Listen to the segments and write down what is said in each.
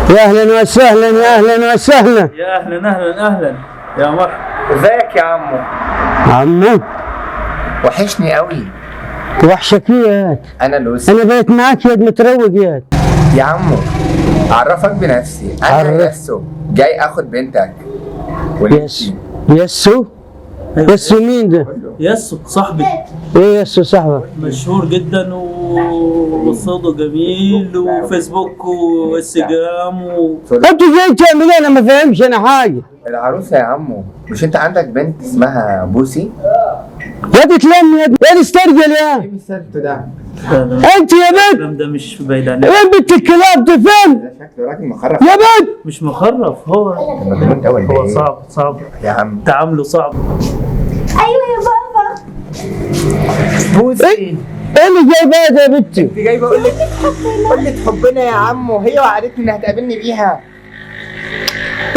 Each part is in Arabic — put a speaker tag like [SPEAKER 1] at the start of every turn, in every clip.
[SPEAKER 1] يا اهلا وسهلا، يا اهلا وسهلا.
[SPEAKER 2] يا اهلا اهلا اهلا يا مرحبا.
[SPEAKER 3] ازيك يا عمو؟
[SPEAKER 1] عمو
[SPEAKER 3] وحشني قوي.
[SPEAKER 1] وحشك ياد.
[SPEAKER 3] انا لوسي.
[SPEAKER 1] انا بقيت معاك ياد، متروق ياد.
[SPEAKER 3] يا عمو اعرفك بنفسي، انا
[SPEAKER 1] عرف.
[SPEAKER 3] ياسو جاي اخد بنتك.
[SPEAKER 1] يس يسو. يسو مين ده؟
[SPEAKER 2] ياسو صاحبي
[SPEAKER 1] ايه يسو صاحبك؟
[SPEAKER 2] مشهور جدا وصوته جميل وفيسبوك وانستجرام
[SPEAKER 1] انتوا جاي تعملوا؟ انا ما فهمش انا حاجه.
[SPEAKER 3] العروسه يا عمو، مش انت عندك بنت اسمها بوسي؟
[SPEAKER 1] يا دي تلم يا دي استرجل يا
[SPEAKER 3] ايه مثلته ده؟
[SPEAKER 1] انت يا بنت.
[SPEAKER 2] الكلام ده مش بعيد عنك.
[SPEAKER 1] وين بنت الكلاب دي فين؟
[SPEAKER 3] ده شكله راجل مخرف.
[SPEAKER 1] يا بنت
[SPEAKER 2] مش مخرف، هو
[SPEAKER 3] مجنون قوي.
[SPEAKER 2] هو صعب
[SPEAKER 3] يا عم.
[SPEAKER 2] تعامله صعب.
[SPEAKER 4] ايوه يا بابا.
[SPEAKER 3] بوسي
[SPEAKER 1] ايه اللي جايبها ده يا بنتي؟
[SPEAKER 3] انت جايبه قلة حبنا يا عمو، هي وعدتني انها تقابلني بيها.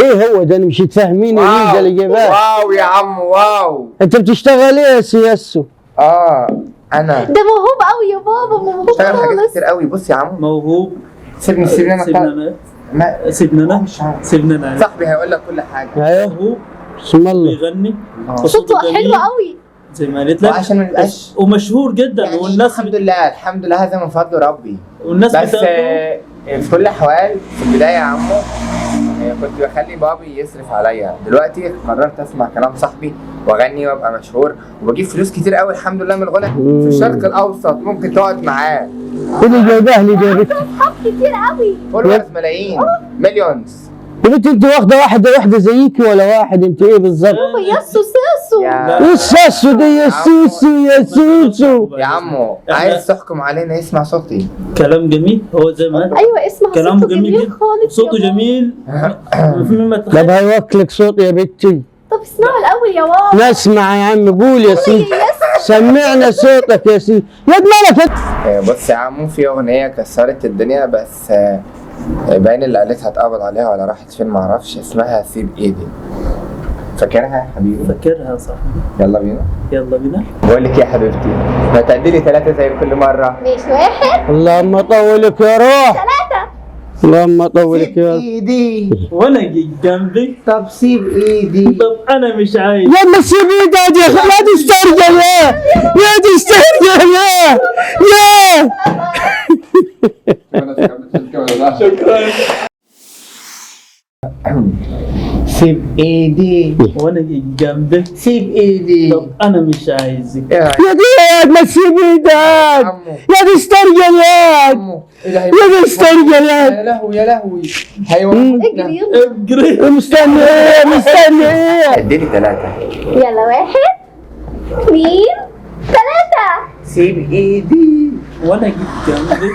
[SPEAKER 1] ايه هو ده؟ انا مش فاهمين مين ده اللي جايبها.
[SPEAKER 3] واو يا عمو واو.
[SPEAKER 1] انت بتشتغل ايه يا سياسو؟
[SPEAKER 3] انا
[SPEAKER 4] ده موهوب قوي يا بابا، موهوب
[SPEAKER 3] بشتغل حاجات
[SPEAKER 4] خالص.
[SPEAKER 3] كتير قوي. بص يا عمو،
[SPEAKER 2] موهوب.
[SPEAKER 3] سيبني انا
[SPEAKER 2] سيبنا انا
[SPEAKER 3] صاحبي هيقول لك كل حاجه.
[SPEAKER 1] ايوه
[SPEAKER 2] موهوب،
[SPEAKER 1] بسم الله.
[SPEAKER 2] بيغني
[SPEAKER 4] صوته حلو قوي.
[SPEAKER 2] زي ما قالت لك،
[SPEAKER 3] وعشان ما نبقاش
[SPEAKER 2] ومشهور جدا
[SPEAKER 3] يعني
[SPEAKER 2] والناس
[SPEAKER 3] الحمد لله الحمد لله، هذا من فضل ربي.
[SPEAKER 2] والناس
[SPEAKER 3] بس
[SPEAKER 2] بتاخده.
[SPEAKER 3] في كل الاحوال في البدايه يا عمو كنت بخلي بابي يصرف عليا. دلوقتي قررت اسمع كلام صاحبي واغني وابقى مشهور وبجيب فلوس كتير قوي الحمد لله من الغنى في الشرق الاوسط. ممكن تقعد معاه.
[SPEAKER 1] ايه اللي جايبها لي ده يا بنتي؟
[SPEAKER 4] اصحاب كتير قوي.
[SPEAKER 3] فولورز ملايين، مليونز.
[SPEAKER 1] يا بنتي انت واخده واحده زيكي ولا واحد؟ انت ايه بالظبط؟
[SPEAKER 4] بابا ياسو ساسو.
[SPEAKER 1] ايه الساسو دي يا سوسو يا سوسو؟
[SPEAKER 3] يا عمو عايز تحكم علينا يسمع صوتي.
[SPEAKER 2] كلام جميل، هو زي ما قال.
[SPEAKER 4] ايوه اسمع
[SPEAKER 2] كلامه
[SPEAKER 4] صوته
[SPEAKER 2] جميل جدا،
[SPEAKER 4] خالص.
[SPEAKER 2] صوته جميل مما
[SPEAKER 1] طب
[SPEAKER 2] تخيل.
[SPEAKER 1] هيوكلك صوت يا بنتي.
[SPEAKER 4] طب اسمعوا الاول يا بابا.
[SPEAKER 1] نسمع يا عم، قول يا سيدي.
[SPEAKER 4] يا ياسو.
[SPEAKER 1] سمعنا صوتك يا سيدي. يا مالك
[SPEAKER 3] بص يا عمو، في اغنيه كسرت الدنيا بس باين اللي قالتها اتقبض عليها ولا راحت فين معرفش. اسمها سيب ايدي. فاكرها يا حبيبي؟
[SPEAKER 2] فاكرها يا صاحبي.
[SPEAKER 3] يلا بينا.
[SPEAKER 2] يلا بينا.
[SPEAKER 3] بقول لك يا حبيبتي، ما تعدي لي 3 زي كل مره.
[SPEAKER 4] ماشي، 1
[SPEAKER 1] اللهم طولك يا روح.
[SPEAKER 4] 3.
[SPEAKER 1] اللهم طولك
[SPEAKER 3] سيب
[SPEAKER 1] يا روح.
[SPEAKER 3] ايدي.
[SPEAKER 2] وانا جيت جنبي.
[SPEAKER 3] طب سيب ايدي.
[SPEAKER 2] طب انا مش عايز.
[SPEAKER 1] يا ما سيب ايدك يا اخي، لا تسترجل يا تسترجل يا
[SPEAKER 2] شكرا.
[SPEAKER 3] سيب ايدي.
[SPEAKER 2] وانا جيت جنبي.
[SPEAKER 3] سيب ايدي.
[SPEAKER 2] طب انا مش عايزك.
[SPEAKER 3] يا
[SPEAKER 1] دي ما تسيب ايدك
[SPEAKER 3] عمو.
[SPEAKER 1] يا تسترجل يا
[SPEAKER 3] عمو ايه ده؟
[SPEAKER 1] يا تسترجل
[SPEAKER 3] يا لهوي يا لهوي.
[SPEAKER 4] اجري يلا.
[SPEAKER 2] اجري.
[SPEAKER 1] مستني ايه مستني ايه؟
[SPEAKER 3] اديني 3.
[SPEAKER 4] يلا 1 2 3.
[SPEAKER 3] سيب ايدي.
[SPEAKER 2] وانا جيت جنبي.